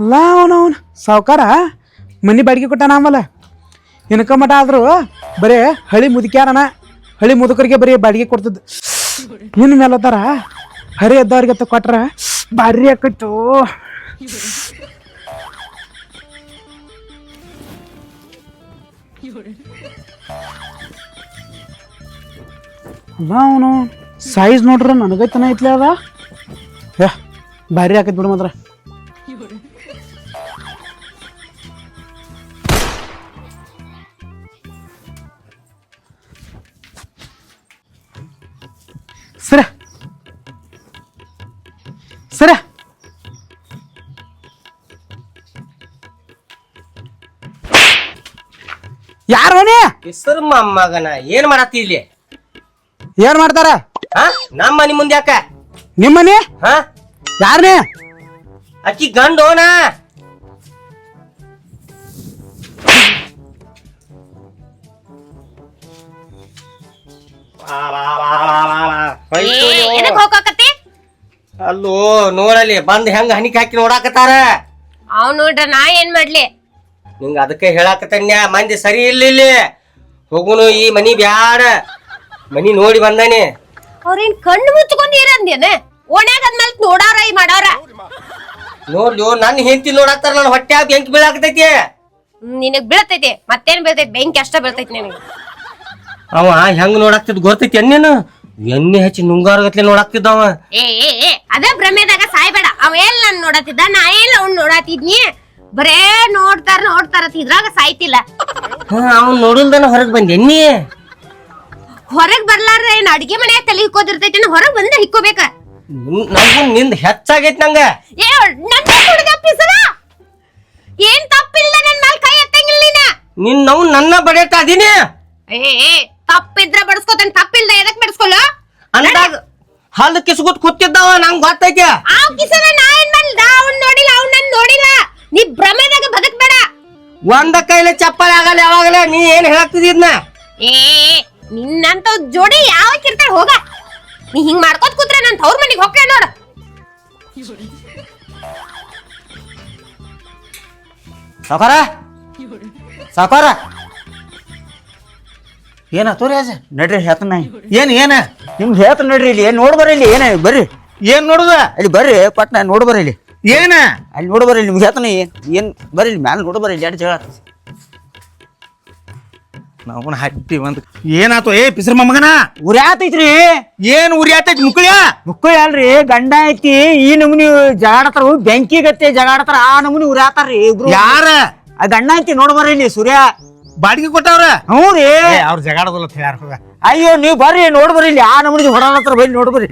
ಅಲ್ಲ ಅವನವನ್ ಸಾವ್ಕಾರ ಮನಿ ಬಾಡಿಗೆ ಕೊಟ್ಟಾನ ಆಮಲ್ಲ ಇನ್ಕ ಮಠ ಆದ್ರು ಬರೇ ಹಳಿ ಮುದುಕ್ಯಾರನ ಹಳಿ ಮುದುಕರಿಗೆ ಬರೀ ಬಾಡಿಗೆ ಕೊಡ್ತದ ಇನ್ ಮೇಲತ್ತಾರ ಹರಿ ಎದ್ದವ್ರಿಗೆ ಕೊಟ್ರ ಬಾರಿ ಆಕೈತು ಅಲ್ಲ ಅವನು ಸೈಜ್ ನೋಡ್ರ ನನಗೈತನ ಐತ್ಲೆ ಅದ ಬಾರಿ ಆಕೈತ್ ಬಿಡು ಮಾತ್ರ ಸರ ಸರ ಯಾರೋನೇ ಹೆಸರು ಮಗನ ಏನ್ ಮಾಡತ್ತಿ ಇಲ್ಲಿ ಏನ್ ಮಾಡ್ತಾರ ನಮ್ಮ ಮನಿ ಮುಂದೆ ಯಾಕ ನಿಮ್ಮನೆ ಹಾ ಯಾರನೇ ಅಕ್ಕಿ ಗಂಡೋಣ ಎದಕ್ ಹೋಗಾಕತ್ತಿ ಅಲ್ಲೋ ನೋಡಲ್ಲಿ ಬಂದ್ ಹೆಂಗ್ ಹನಿಕ್ ಹಾಕಿ ನೋಡಾಕತ್ತಾರ ಅವ್ ನೋಡ್ರ ನಾ ಏನ್ ಮಾಡ್ಲಿ ನಿಂಗ ಅದಕ್ಕೆ ಹೇಳಾಕತ್ತನ್ಯ ಮಂದಿ ಸರಿ ಇಲ್ಲ ಇಲ್ಲಿ ಹೋಗುನು ಈ ಮನಿ ಬ್ಯಾಡ ಮನಿ ನೋಡಿ ಬಂದಾನೆ ಅವ್ರೇನ್ ಕಣ್ಣು ಮುಚ್ಕೊಂಡಿರಂದೇನ ಓಣ್ಯಾಗ ಅದ್ಮೇಲೆ ನೋಡಾರ ಈ ಮಾಡಾರ ನೋಡ್ಲಿ ನನ್ನ ಹೆಂಡತಿ ನೋಡಾಕ್ತಾರ ನನ್ನ ಹೊಟ್ಟೆ ಬೆಂಕಿ ಬೀಳಾಕತೈತಿ ನಿನಗ್ ಬೀಳ್ತೈತಿ ಮತ್ತೇನ್ ಬೀಳ್ತೈತಿ ಬೆಂಕಿ ಅಷ್ಟ ಬೀಳ್ತೈತಿ ನಿನಗೆ ಅವ ಹೆಂಗ್ ನೋಡಾಕ್ತಿದ್ ಗೊತ್ತೈತಿ ಎಣ್ಣೆನು ಎಣ್ಣೆ ಹಚ್ಚಿ ನುಂಗಾರಗತ್ಲೆ ನೋಡಾಕ್ತಿದ್ದವ ಏ ಅದ ಭ್ರಮೆದಾಗ ಸಾಯ್ಬೇಡ ಅವ ಎಲ್ ನನ್ ನೋಡತ್ತಿದ್ದ ನಾ ಎಲ್ಲ ಅವ್ನ್ ನೋಡತ್ತಿದ್ನಿ ಬರೇ ನೋಡ್ತಾರ ಇದ್ರಾಗ ಸಾಯ್ತಿಲ್ಲ ಅವ್ನ್ ನೋಡಿಲ್ದನ ಹೊರಗ್ ಬಂದೆ ಎಣ್ಣಿ ಹೊರಗ್ ಬರ್ಲಾರ ಏನ್ ಅಡಿಗೆ ಮನ್ಯಾಗ ತಲೆ ಹಿಕ್ಕೋದಿರ್ತೈತಿ ಹೊರಗ್ ಬಂದ ಹಿಕ್ಕೋಬೇಕ ನಮಗೂ ನಿಂದ ಹೆಚ್ಚಾಗೈತಿ ನಂಗ ಏ ನನ್ನ ಹುಡುಗ ಪಿಸರ ಏನ್ ತಪ್ಪಿಲ್ಲ ನನ್ ಮೇಲೆ ಕೈ ಎತ್ತಂಗಿಲ್ಲ ನೀನ ನಾವು ನನ್ನ ಬಡೇಟ ಅದೀನಿ ಏ ತಪ್ಪಿದ್ರ ಬಡಸ್ಕೋತಾನ ತಪ್ಪಿಲ್ದ ಎದಕ್ ಬಡಸ್ಕೊಲ್ಲ ಅಂದಾಗ ಹಲ್ಲು ಕಿಸ್ಕೊತ್ ಕೂತಿದ್ದವ ನಂಗ್ ಗೊತ್ತೈತಿ ಆ ಕಿಸರ ನಾ ಏನ್ ಮಾಡ್ದ ಅವ್ನ್ ನೋಡಿಲ್ಲ ಅವ್ನ್ ನನ್ ನೋಡಿಲ್ಲ ನೀ ಭ್ರಮೆದಾಗ ಬದುಕ್ಬೇಡ ಒಂದ ಕೈಲೆ ಚಪ್ಪಲಿ ಆಗಲ್ಲ ಯಾವಾಗಲೇ ನೀ ಏನ್ ಹೇಳಾಕ್ತಿದ್ನ ಏ ನಿನ್ನಂತ ಜೋಡಿ ಯಾವಕ್ ಇರ್ತಾಳ ಹೋಗ ನೀ ಹಿಂಗ್ ಮಾಡ್ಕೋತ್ ಕೂತ್ರೆ ನನ್ ತವ್ರ ಮನಿಗ್ ಹೋಗ್ತೇ ನೋಡ ಸಾಕಾರ ಸಾಕಾರ ಏನಾತು ರಾಜ ನಡ್ರಿ ಹೇಳ್ತಾನ ಏನ ನಿಮ್ಗೆ ಹೇಳ್ತಾನ ನಡ್ರಿ ಇಲ್ಲಿ ನೋಡ್ ಬರ್ರಿ ಇಲ್ಲಿ ಏನ ಬರ್ರಿ ಏನ್ ನೋಡುದ ಇಲ್ಲಿ ಬರ್ರಿ ಪಟ್ನ ನೋಡ್ ಬರ್ರಿ ಇಲ್ಲಿ ಏನ ಅಲ್ಲಿ ನೋಡ್ ಬರ್ರಿ ನಿಮ್ಗೆ ಹೇಳ್ತಾನ ಏನ್ ಬರ್ರಿ ಇಲ್ಲಿ ಮ್ಯಾಲ ನೋಡ್ ಬರ್ರಿ ಇಲ್ಲಿ ಎರಡು ಜಗಳ ನಾವು ಹಟ್ಟಿ ಒಂದ್ ಏನಾತು ಏ ಪಿಸ್ರ ಮಗನ ಉರ್ಯಾತೈತ್ರಿ ಏನ್ ಉರಿಯಾತೈತಿ ಮುಕ್ಕಳ್ಯ ಮುಕ್ಕಳಿ ಅಲ್ರಿ ಗಂಡ ಐತಿ ಈ ನಮೂನಿ ಜಗಾಡತಾರ ಬೆಂಕಿ ಗತ್ತೆ ಜಗಾಡತಾರ ಆ ನಮೂನಿ ಉರ್ಯಾತಾರ್ರಿ ಇಬ್ರು ಯಾರ ಆ ಗಂಡ ಐತಿ ನೋಡ್ ಬರ್ರಿ ಇಲ್ಲಿ ಸೂರ್ಯ ಬಾಡಿಗೆ ಕೊಟ್ಟವ್ರ ಹ್ಞೂ ರೀ ಅವ್ರ ಜಗಾಡದಲ್ಲ ಯಾರು ಹೋಗ ಅಯ್ಯೋ ನೀವ್ ಬರ್ರಿ ನೋಡ್ ಬರ್ರಿ ಇಲ್ಲಿ ಆ ನಮೂನಿ ಹೊಡಾಡತ್ತಾರ ಬೈಲಿ ನೋಡ್ ಬರ್ರಿ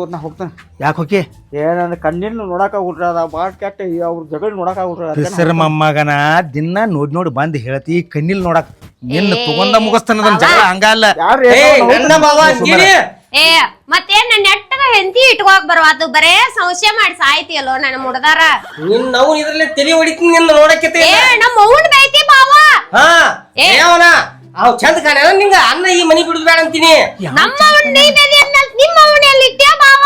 ನಾ ಹೋಗ್ತಾನೆ ಯಾಕೆ ಹೋಗಿ ಏನಂದ್ರೆ ಕಣ್ಣಿನ ನೋಡಾಕ ಹುಟ್ರದ ಬಾಳ್ ಕೆಟ್ಟ ಅವ್ರ ಜಗಳ ನೋಡಾಕ ಪಿಸ್ರ ಮೊಮ್ಮಗನ ದಿನ ನೋಡಿ ಬಂದ್ ಹೇಳ್ತಿ ಕಣ್ಣಿಲ್ ನೋಡಕ್ ನಿನ್ನ ತಗೊಂಡ ಮುಗಿಸ್ತಾನ ಜಗಳ ಹಂಗಲ್ಲ ನನ್ನ ಬಾವ ಅಂತೀನಿ ಏ ಮತ್ತೇನ್ ನನ್ನ ನೆಟ್ಟಗ ಹೆಂಡತಿ ಇಟ್ಕೋಕ್ ಬರವಾತು ಬರೇ ಸಂಶಯ ಮಾಡಿ ಸಾಯ್ತಿಯಲ್ಲೋ ನನ್ನ ಮುಡ್ದಾರ ನಿನ್ ನಾವು ಇದ್ರಲ್ಲೇ ತಲೆ ಹೊಡಿತೀನಿ ನಿನ್ನ ನೋಡಕ್ಕೆ ಏ ನಮ್ಮ ಅವ್ನ್ ಬೈತಿ ಬಾವ ಹಾ ಏವನ ಅವ್ ಚಂದ ಕಾಣ ನಿಂಗ ಅನ್ನ ಈ ಮನಿ ಬಿಡುದು ಬೇಡ ಅಂತೀನಿ ನಮ್ಮ ಅವ್ನ್ ನೀನಲ್ಲಿ ಅನ್ನಲ್ ನಿಮ್ಮ ಅವ್ನ ಎಲ್ಲಿ ಇಟ್ಟ್ಯಾ ಬಾವ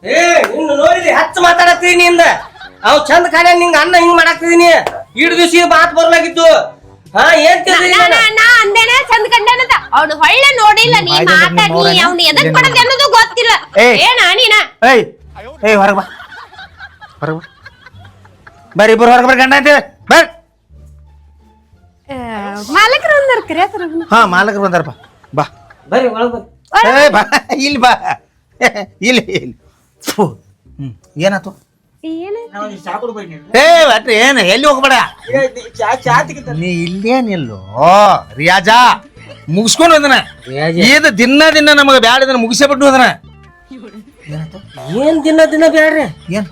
ಏ ನಿನ್ನ ನೋಡಿದ್ರಿ ಹಚ್ಚ ಮಾತಾಡತ್ತೀನಿ ನಿಂದ ಅವ್ ಚಂದ ಕಾಣ ನಿಂಗ ಅನ್ನ ಹಿಂಗ್ ಮಾಡಾಕ್ತಿದೀನಿ ಇಡ್ ದಿವಸ ಮಾತ್ ಬರ್ಲಾಗಿತ್ತು ಹಾ ಏನ್ ನಾ ಅಂದೇನೆ ಚಂದ ಕಂಡನದ ಅವ್ನು ಹೊಳ್ಳೆ ನೋಡಿಲ್ಲ ನೀ ಮಾತಾಡಿ ಅವ್ನು ಎದಕ್ ಪಡದೆ ಅನ್ನೋದು ಗೊತ್ತಿಲ್ಲ ಏನ ನೀನ ಏಯ್ ಏಯ್ ಹೊರಗೆ ಬಾ ಹೊರಗೆ ಬಾ ಬರ್ರಿ ಇಬ್ಬರು ಹೊರಗೆ ಬರ್ರಿ ಗಂಡ ಅಂತ ಬರ್ ಮಾಲಕರು ಅಂದರ್ ಕರೆಯತರ ಹಾ ಮಾಲಕರು ಬಂದಾರಪ್ಪ ಬಾ ಬರ್ರಿ ಒಳಗ್ ಬರ್ರಿ ಏ ಬಾ ಇಲ್ಲಿ ಬಾ ಇಲ್ಲಿ ಇಲ್ಲಿ ಥು. ಏನಾತು ಏ ಬಟ್ರಿ ಏನು ಎಲ್ಲಿ ಹೋಗ್ಬೇಡ ನೀ ಇಲ್ಲೇನಿಲ್ಲೋ ರಿಯಾಜ ಮುಗಿಸ್ಕೊಂಡು ಅದನ್ನ ಇದು ದಿನ ನಮಗೆ ಬ್ಯಾಡ ಇದನ್ನ ಮುಗಿಸೇ ಬಿಟ್ಟು ಅದನ್ನ ಏನ್ ದಿನ ಬ್ಯಾಡ್ರಿ ಏನ್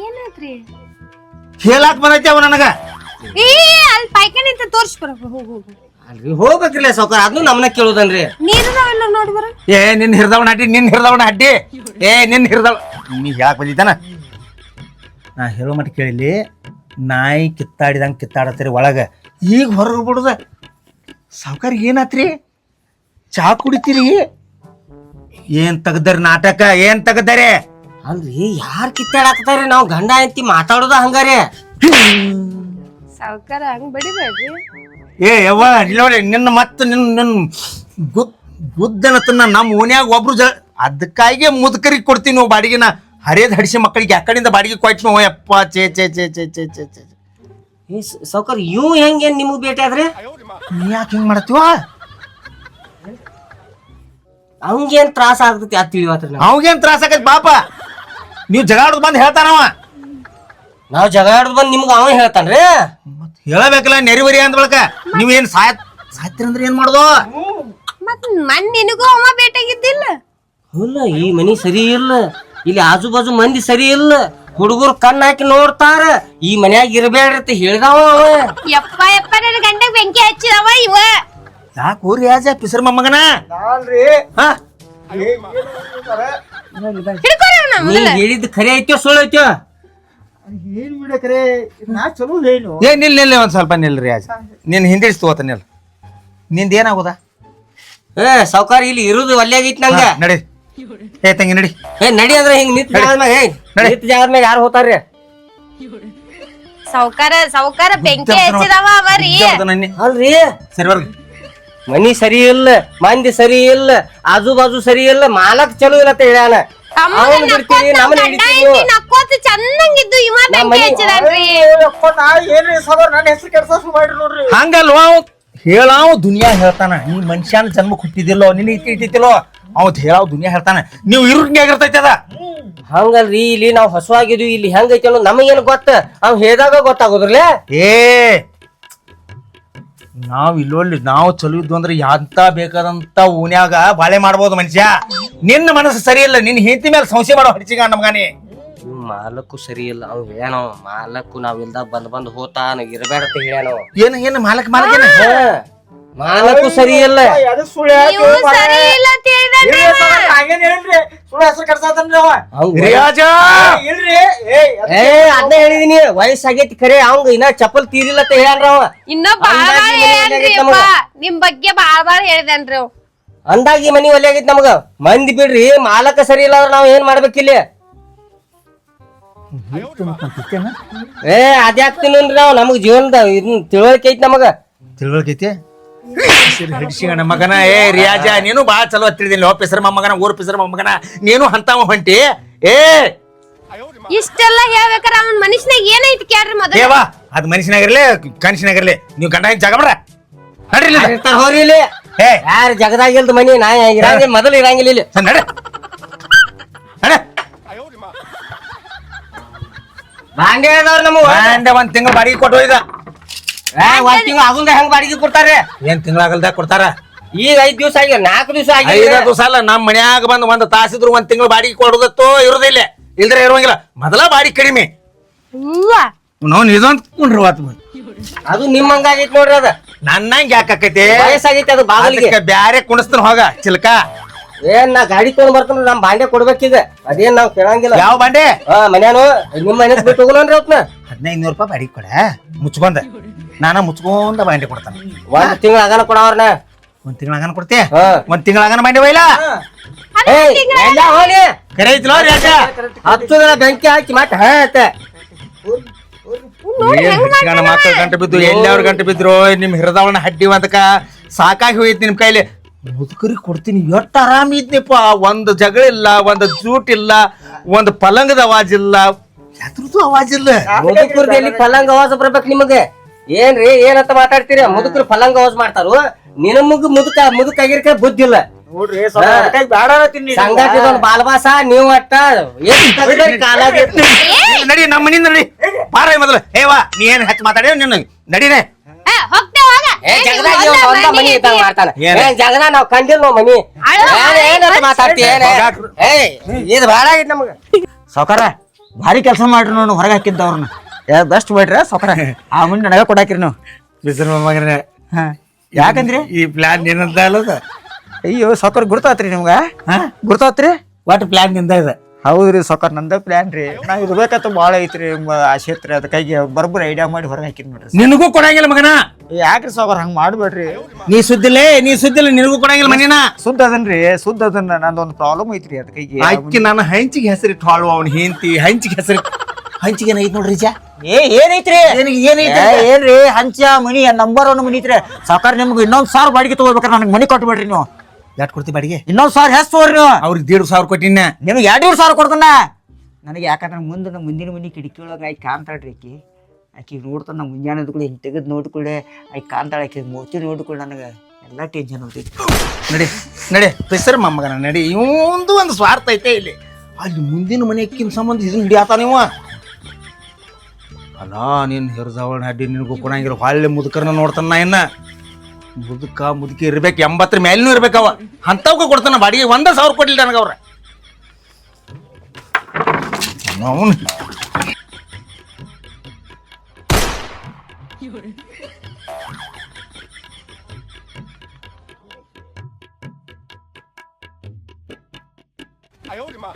ಏನಾತ್ರಿ ಹೇಳಾಕ್ ಬಂದೈತಿ ಅವ ನನಗ ಏ ಅಲ್ಲಿ ಪೈಕನೆ ಅಂತ ತೋರ್ಸ್ ಬರ ಹೋಗು ಅಲ್ರಿ ಹೋಗ್ಬೇಕ್ರಿಲ್ಲ ಸೌಕರ್ ಅದನ್ನು ನಮ್ಮನ್ನ ಕೇಳುದನ್ರಿ ನೀರದಾವೆಲ್ಲ ನೋಡಿ ಬರ ಏ ನಿನ್ ಹಿರ್ದವನ ಅಡ್ಡಿ ಏ ನಿನ್ ಹಿರ್ದವ ನೀ ಹೇಳಕ್ ಬಂದಿದ್ದಾನ ನಾ ಹೇಳೋ ಮಟ್ಟ ಕೇಳಿಲಿ ನಾಯಿ ಕಿತ್ತಾಡಿದಂಗೆ ಕಿತ್ತಾಡತ್ತೀರಿ ಒಳಗ ಈಗ ಹೊರಗೆ ಬಿಡುದ ಸಾವ್ಕಾರ ಏನಾತ್ರಿ ಚಾ ಕುಡಿತೀರಿ ಏನ್ ತೆಗ್ದಾರಿ ನಾಟಕ ಏನ್ ತೆಗ್ದಾರೆ ಅಲ್ರಿ ಯಾರ್ ಕಿತ್ತಾಡಾಕತಾರಿ ನಾವ್ ಗಂಡ ಐತಿ ಮಾತಾಡೋದ ಹಂಗಾರಿ ಸಾವ್ಕಾರ ಹಂಗ್ ಬಡಿಬೇಡ್ರಿ ಏ ಯವ್ವ ನೋಡಿ ನಿನ್ನ ಮತ್ತೆ ನಿನ್ನ ಗುದ್ದನತನ ನಮ್ಮ ಓನ್ಯಾಗ ಒಬ್ರು ಅದಕ್ಕಾಗಿ ಮುದುಕರಿಗೆ ಕೊಡ್ತೀನಿ ನಾವು ಬಾಡಿಗೆನ ಹರಿಯದ ಹಡಿಸಿ ಮಕ್ಕಳಿಗೆ ಯಾಕಡಿಂದ ಬಾಡಿಗೆ ಕೊಯ್ತು ನಾವು ಯಪ್ಪ ಚೇ ಚೇ ಚೇ ಚೇ ಚೇ ಚೇ ಚೇ ಸೌಕರ್ ಇವ್ ಹೆಂಗೇನ್ ನಿಮಗ್ ಭೇಟಿ ಆದ್ರಿ ನೀ ಯಾಕೆ ಹಿಂಗೆ ಮಾಡ್ತೀವ ಅವಂಗೇನ್ ತ್ರಾಸ ಆಗ್ತೈತಿ ಅದ್ ತಿಳಿವಾತ್ರಿ ಅವಾಗೇನ್ ತ್ರಾಸ ಆಕೈತಿ ಪಾಪ ನೀವು ಜಗಾಡೋದು ಬಂದು ಹೇಳ್ತಾನವ ನಾವ್ ಜಗಾಡದ್ ಬಂದ್ ನಿಮ್ಗ ಅವ ಹೇಳ್ತಾನ್ರಿ ಹೇಳಬೇಕಲ್ಲ ನೆರಿವರಿ ಅಂದ ಬಳಕ ನೀವೇನ್ ಸಾಯ್ತಿರಂದ್ರೆ ಏನ್ ಮಾಡೋದು ಮತ್ ಮನ್ ನಿನಗೂ ಅವ ಭೇಟಿಯಾಗಿದ್ದಿಲ್ಲ ಇಲ್ಲ ಈ ಮನಿ ಸರಿ ಇಲ್ಲ ಇಲ್ಲಿ ಆಜು ಬಾಜು ಮಂದಿ ಸರಿ ಇಲ್ಲ ಹುಡುಗರು ಕಣ್ಣು ಹಾಕಿ ನೋಡ್ತಾರ ಈ ಮನ್ಯಾಗ ಇರಬೇಡ್ರಿ ಹೇಳಿದವ ಅವ ಯಪ್ಪ ನನ್ನ ಗಂಡಗ್ ಬೆಂಕಿ ಹಚ್ಚಿದವ ಇವ ಯಾಕೆ ಊರಿ ಯಾಜ ಪಿಸರ್ ಮೊಮ್ಮಗನ ಹಾ ಹಿಡ್ಕೊರಿ ಅವ್ನ ನೀ ಹೇಳಿದ್ ಖರೆ ಐತೋ ಸುಳ್ಳು ಐತೋ ಏನ್ ಬಿಡಕ್ರೆ ನಾ ಚಲೋ ಹೇಳು ಏ ನಿಲ್ ಒಂದ್ ಸ್ವಲ್ಪ ನಿಲ್ರಿ ಯಾಜ ನಿನ್ ಹಿಂದಿಡ್ಸ್ ತಗೋತ ನಿಲ್ ನಿಂದ ಏನಾಗೋದ ಸಾವ್ಕಾರ ಇಲ್ಲಿ ಇರುದು ಒಲ್ಲೆಗೈತಿ ನಂಗ. ನಡಿ ಏ ತಂಗಿ ನಡಿ. ನಡಿ ಅಂದ್ರೆ ಹಿಂಗ್ ನಿಂತ ಜಾಗದ ಮ್ಯಾಗ ನಿಂತ ಜಾಗದ ಮ್ಯಾಗ ಯಾರು ಹೋತಾರ್ರಿ? ಸಾವ್ಕಾರ ಬೆಂಕಿ ಹಚ್ಚಿದವ ಅವರಿ. ಅಲ್ರಿ ಸರಿ ಬರ್ರಿ. ಮನಿ ಸರಿ ಇಲ್ಲ, ಮಂದಿ ಸರಿ ಇಲ್ಲ, ಆಜು ಬಾಜು ಸರಿ ಇಲ್ಲ, ಮಾಲಕ್ ಚಲೋ ಇಲ್ಲ ಅಂತ ಹೇಳ್ಯಾನ. ಅವ್ನ್ ಬಿಡ್ತೀರಿ ನಮ್ಮನ್ನ ಹಿಡಿತೀವಿ. ನಕ್ಕೋತ ಚಂದಂಗಿದ್ದು ಇವ ಬೆಂಕಿ ಹಚ್ಚಿದನ್ರಿ. ಹಂಗಲ್ವಾ ಹೇಳಾವ ದುನಿಯಾ ಹೇಳ್ತಾನ. ನೀ ಮನುಷ್ಯನ ಜನ್ಮ ಹುಟ್ಟಿದಿಲ್ಲೋ, ನಿನ್ನ ಇಟ್ಟಿತಿಲ್ಲೋ ಅವತ್ ಹೇಳಾವ್ ದುನಿಯಾ ಹೇಳ್ತಾನ. ನೀವು ಇರ್ತೈತಿ ಅದ. ಹಂಗಲ್ರಿ ಇಲ್ಲಿ ನಾವ್ ಹೊಸವಾಗಿದ್ವಿ, ಇಲ್ಲಿ ಹೆಂಗೈತಿ ಅನ್ನೋದು ನಮಗೇನ್ ಗೊತ್ತ, ಅವ್ ಹೇಳ್ದಾಗ ಗೊತ್ತಾಗೋದ್ರಲ್ಲೇ. ಏ ನಾವ್ ಇಲ್ಲೊಲ್ಲಿ ನಾವು ಚಲೋ ಇದ್ವು ಅಂದ್ರೆ ಎಂತ ಬೇಕಾದಂತ ಊನ್ಯಾಗ ಬಾಳೆ ಮಾಡ್ಬೋದು ಮನುಷ್ಯ. ನಿನ್ನ ಮನಸ್ಸು ಸರಿ ಇಲ್ಲ, ನಿನ್ನ ಹೆಂಡತಿ ಮೇಲೆ ಸಂಶಯ ಮಾಡೋ ಹಡಿಸಿಗ ನಮ್ಗಾನಿ. ಮಾಲಕ್ಕು ಸರಿ ಇಲ್ಲ ಅವ್ ಹೇಳ್ಯಾನೋ. ಮಾಲಕ್ಕು ನಾವ್ ಇಲ್ದಾಗ ಬಂದ್ ಹೋತಾನ ಇರ್ಬೇಡತ್ತ ಹೇಳ್ಯಾನೋ. ಏನು ಮಾಲಕ್ ಮಾಲಕ್ ಮಾಲಕ್ಕು ಸರಿ ಇಲ್ಲ. ನೀವು ಸರಿ ಇಲ್ಲ ಅಂತ ಹೇಳಿದನ್ರಿ ಅದ್ನ ಹೇಳಿದೀನಿ, ವಯಸ್ಸಾಗೈತಿ ಖರೆ ಅವಂಗ ಇನ್ನ ಚಪ್ಪಲ್ ತೀರಿಲ್ಲ ಅಂತ ಹೇಳ್ಯಾನ್ರ ಅವ. ಇನ್ನ ಬಾಳ ಹೇಳ್ರಿ ಅಪ್ಪ, ನಿಮ್ ಬಗ್ಗೆ ಬಾಳ ಹೇಳಿದನ್ರಿ ಅವ್. ಅಂದಾಗಿ ಮನಿ ಒಲೆ ಆಗೈತಿ ನಮಗ. ಮಂದಿ ಬಿಡ್ರಿ, ಮಾಲಕ ಸರಿ ಇಲ್ಲ ಅಂದ್ರೆ ನಾವ್ ಏನ್ ಮಾಡ್ಬೇಕಿಲ್ಲಿ? ಅದ್ಯಾಕ್ ತಿನ್ನೋನ್ರಿ ನಾವ್? ನಮಗ್ ಜೀವನದ ಇದನ್ ತಿಳುವಳಿಕೆ ಐತಿ ನಮಗ. ತಿಳುವಳಿಕೆ ಹಡಿಸಿಗಣ ಮಗನ. ಏ ರಿಯಾಜ ನೀನು ಬಾಳ ಚಲೋ ತಿಳಿದಿಲ್ಲ. ಪೆಸರ ಮೊಮ್ಮಗನ, ಊರ್ ಪೆಸರ ಮೊಮ್ಮಗನ, ನೀನು ಹಂತಾವ ಹೊಂಟಿ. ಏ ಇಷ್ಟೆಲ್ಲ ಹೇಳ್ಬೇಕಾರ ಅವನ್ ಮನುಷ್ಯನಾಗ ಏನೈತಿ ಕೇಳ್ರಿ ಮೊದಲ. ಏವಾ ಅದ್ ಮನುಷ್ಯನಾಗಿರ್ಲಿ ಕನಸಿನಾಗಿರ್ಲಿ ನೀವು ಗಂಡ ಜಾಗ ಬಿಡ್ರ ನಡ್ರಿ. ಹೋರಿ ಇಲ್ಲಿ ಏ ಯಾರ ಜಗದಾಗಿಲ್ದ ಮನಿ ನಾ ಇರಂಗಿಲ್ಲ, ಮೊದಲು ಇರಂಗಿಲ್ಲ ಇಲ್ಲಿ. ನಡ ನಡ ಬಾಂಡೆ ಅದಾವ್ರ ನಮಗ. ಒಂದ್ ತಿಂಗಳು ಬಾಡಿಗೆ ಕೊಟ್ಟು ಹೋಯ್ದ. ಒಂದ್ ತಿಂಗಳು ಅದಂಗ ಹೆಂಗ್ ಬಾಡಿಗೆ ಕೊಡ್ತಾರೆ? ಏನ್ ತಿಂಗಳಾಗಲ್ದಾಗ ಕೊಡ್ತಾರ? ಈಗ 5 ದಿವಸ ಆಗಿ 4 ದಿವಸ ಆಗಿ. 5 ದಿವಸ ಅಲ್ಲ, ನಮ್ ಮನ್ಯಾಗ ಬಂದ್ ಒಂದ್ ತಾಸಿದ್ರು ಒಂದ್ ತಿಂಗಳು ಬಾಡಿಗೆ ಕೊಡೋದತ್ತು ಇರುದಿಲ್ಲ, ಇಲ್ದ್ರೆ ಇರುವಂಗಿಲ್ಲ. ಮೊದಲ ಬಾಡಿಗೆ ಕಡಿಮೆ ನಾವು ಇದೊಂದ್ ಕುಂಡ್ರಿ ಅದು ನಿಮ್ ಹಂಗಾಗೈತಿ ನೋಡ್ರಿ. ಅದ ನನ್ನಂಗ ಯಾಕೈತಿ? ವಯಸ್ಸಾಗೈತಿ ಅದು ಬಾಗಿಲಿಗೆ. ಬ್ಯಾರೆ ಕುಣಿಸ್ತಾನ ಹೋಗ ಚಿಲ್ಕ. ಏನ್ ನಾ ಗಾಡಿ ತಗೊಂಡ್ ಬರ್ತಾನ, ನಮ್ ಬಾಂಡೆ ಕೊಡ್ಬೇಕೀಗ. ಅದೇನ್ ನಾವ್ ಕೇಳಂಗಿಲ್ಲ. ಯಾವ ಬಾಂಡೆ? ಮನ್ಯಾನು ನಿಮ್ ಮನೆ ಬಿಟ್ಟು ಹೋಗೋಣ್ರಿ ಅವತ್ನ. 1500 ರೂಪಾಯಿ ಬಾಡಿಗೆ ಕೊಡ ಮುಚ್ಕೊಂಡ. ನಾನ ಮುಚ್ಕೊಂಡ ಬಾಂಡೆ ಕೊಡ್ತಾನ. 1 ತಿಂಗಳ ಆಗನ ಕೊಡವ್ರನ. 1 ತಿಂಗಳಾಗನ ಕೊಡ್ತಿ? 1 ತಿಂಗಳಾಗನ ಬಾಂಡೆ ಒಯ್ಲ. ಕರೆ ಐತ್ಲೋ ಯಾಕ ಹಚ್ಚೋದ್ರ ಬೆಂಕಿ ಹಾಕಿ ಮತ್ತೆ ಹೇಳತ್ತೆ. ಮಕ್ಕಳ ಗಂಟೆ ಬಿದ್ದು ಎಲ್ಲಾವ್ರ ಗಂಟೆ ಬಿದ್ರು ನಿಮ್ ಹಿರದಾವಣ ಹಡ್ಡಿ ಒಂದಕ ಸಾಕಾಗಿ ಹೋಯ್ತು ನಿಮ್ ಕೈಲಿ. ಮುದುಕರಿಗೆ ಕೊಡ್ತೀನಿ ಎಷ್ಟು ಆರಾಮ ಇದ್ನಿಪ್ಪ. ಒಂದು ಜಗಳ ಇಲ್ಲ, ಒಂದು ಜೂಟ್ ಇಲ್ಲ, ಒಂದು ಪಲಂಗದ ಅವಾಜ್ ಇಲ್ಲ, ಯಾತ್ರದ್ದು ಅವಾಜ್ ಇಲ್ಲ. ಮುದುಕರ್ದಲ್ಲಿ ಫಲಂಗ ಅವಾಜ್ ಬರ್ಬೇಕು ನಿಮಗೆ. ಏನ್ರಿ ಏನಂತ ಮಾತಾಡ್ತೀರಿ? ಮುದುಕರು ಫಲಂಗ ಅವಾಜ್ ಮಾಡ್ತಾರು. ನಿನಮಗ್ ಮುದುಕ ಆಗಿರ್ಕ ಬುದ್ಧಿಲ್ಲ. ಸಂಗಾತಿದೊಂದು ಬಾಲ್ಬಾಸ ನೀವು ಅಟ್ಟ ನಡಿ ನಮ್ಮ ಮನಿಂದ ನಡಿ ಬಾರ ಮೊದಲು. ಏವಾ ನೀ ಏನ್ ಹೆಚ್ಚು ಮಾತಾಡಿ ನಿನ್ನ ನಡಿನೇ. ಜಗದ ನಾವ್ ಕಂಡಿಲ್ಲ ಮನಿ. ಮಾತಾಡ್ತೀವಿ ಇದು ಬಾಳ ಆಗೈತಿ ನಮಗ. ಸಾವ್ಕಾರ ಭಾರಿ ಕೆಲಸ ಮಾಡ್ರಿ ನೋಡು, ಹೊರಗೆ ಹಾಕಿದ್ದವ್ರನ್ನ ಬೆಸ್ಟ್ ಮಾಡ್ರಿ ಸಾವ್ಕಾರ. ಆ ಮುಂದೆ ನನಗ ಕೊಡಾಕಿರಿ ನೀವು. ಬಿಸಿಲು ಮಗನೇ ಯಾಕಂದ್ರಿ ಈ ಪ್ಲಾನ್ ಏನಂತ ಅಲ್ಲದ? ಅಯ್ಯೋ ಸಾವ್ಕಾರ ಗುರ್ತಾತ್ರಿ ನಿಮ್ಗ? ಗುರ್ತಾತ್ರಿ ಒಟ್ಟು ಪ್ಲಾನ್ ನಿಂದ ಇದೆ. ಹೌದ್ರಿ ಸಾವ್ಕಾರ, ನಂದ ಪ್ಲಾನ್ ರೀ. ನಾವ್ ಇರ್ಬೇಕಂತ ಬಾಳ ಐತ್ರಿ ಆಸೆ ಐತ್ರಿ. ಅದಕ್ಕಾಗಿ ಬರೋಬ್ಬರಿ ಐಡಿಯಾ ಮಾಡಿ ಹೊರಗೆ ಹಾಕಿದ್ ನೋಡ್ರಿ. ನಿನಗೂ ಕೊಡಂಗಿಲ್ಲ ಮಗನ. ಯಾಕ್ರಿ ಸಾವ್ಕಾರ ಹಂಗ ಮಾಡ್ಬೇಡ್ರಿ. ನೀ ಸುದ್ದಿಲ್ಲ ನಿನಗೂ ಕೊಡಂಗಿಲ್ಲ ಮನಿನ. ಸುದ್ದ ಅದನ್ರಿ, ಸುದ್ದ ಅದನ್ನ. ನಂದೊಂದು ಪ್ರಾಬ್ಲಮ್ ಐತ್ರಿ ಅದಕ್ಕಾಗಿ. ಅಕ್ಕಿ ನಾನು ಹಂಚಿಗೆ ಹೆಸರಿಟ್ಟು ಹಾಳುವ ಅವ್ನ ಹೆಂಡತಿ ಹಂಚಿಗೆ ಹೆಸರು. ಹಂಚಿಗೆ ಏನೈತಿ ನೋಡ್ರಿ ಜಾ. ಏನೈತ್ರಿ? ಏನ್ರಿ ಹಂಚ ಮನಿ ನಂಬರ್ 1 ಮನಿ ಐತ್ರಿ ಸಾವ್ಕಾರ. ನಿಮ್ಗೆ ಇನ್ನೊಂದ್ 1000 ಬಾಡಿಗೆ ತಗೋಬೇಕ್ರ. ನನಗೆ ಮನಿ ಕೊಟ್ಬಿಡ್ರಿ ನೀವು. ಯಾಟ್ ಕೊಡ್ತಿ ಬಾಡಿಗೆ? ಇನ್ನೊಂದ್ 1000 ಹೆಸ್ ತಗೋರಿ ನೀವು. ಅವ್ರಿಗೆ 1,500 ಕೊಟ್ಟಿನ. ನಿಮ್ಗೆ 2,500 ಕೊಡ್ತಾನ. ನನಗೆ ಯಾಕಂದ್ರೆ ಮುಂದಿನ ಮನಿ ಕಿಟಕಿ ಒಳಗೆ ಆಕಿ ಕಾಣ್ತಾಳ್ರಿ. ಆಕಿ ನೋಡ್ತಾನ ಮುಂಜಾನೆ ಕೂಡ ಹಿಂಗೆ ತೆಗೆದು ನೋಡ್ಕೊಳ್ಳೆ ಆಕಿ ಕಾಣ್ತಾಳೆ. ಆಕಿ ಮೂರ್ತಿ ನೋಡ್ಕೊಳ್ಳಿ ನನಗೆ ಎಲ್ಲ ಟೆನ್ಷನ್ ಹೋಗ್ತೈತಿ. ನಡಿ ಪೆಸರ್ ಮೊಮ್ಮಗನ ನಡಿ. ಇವಂದು ಒಂದು ಸ್ವಾರ್ಥ ಐತೆ ಇಲ್ಲಿ. ಅಲ್ಲಿ ಮುಂದಿನ ಮನೆ ಅಕ್ಕಿನ ಸಂಬಂಧ ಇದನ್ನ ಹಿಡಿಯಾತ ನೀವು. ಅಲ್ಲ ನೀನು ಹಿರಿದವಳ ಅಡ್ಡಿ ನಿನಗೂ ಕೊಡಂಗಿಲ್ಲ. ಹೊಳ್ಳಿ ಮುದುಕರನ್ನ ನೋಡ್ತಾನ. ಇನ್ನ ಮುದುಕಿ ಇರ್ಬೇಕು, 80 ಮೇಲೂ ಇರ್ಬೇಕವ. ಅಂತವಕ್ಕೆ ಕೊಡ್ತಾನ ಬಾಡಿಗೆ. 1,000 ಕೊಡ್ಲಿಲ್ಲ ನನಗೆ ಅವ್ರ. ಅವನು哎呦我的妈！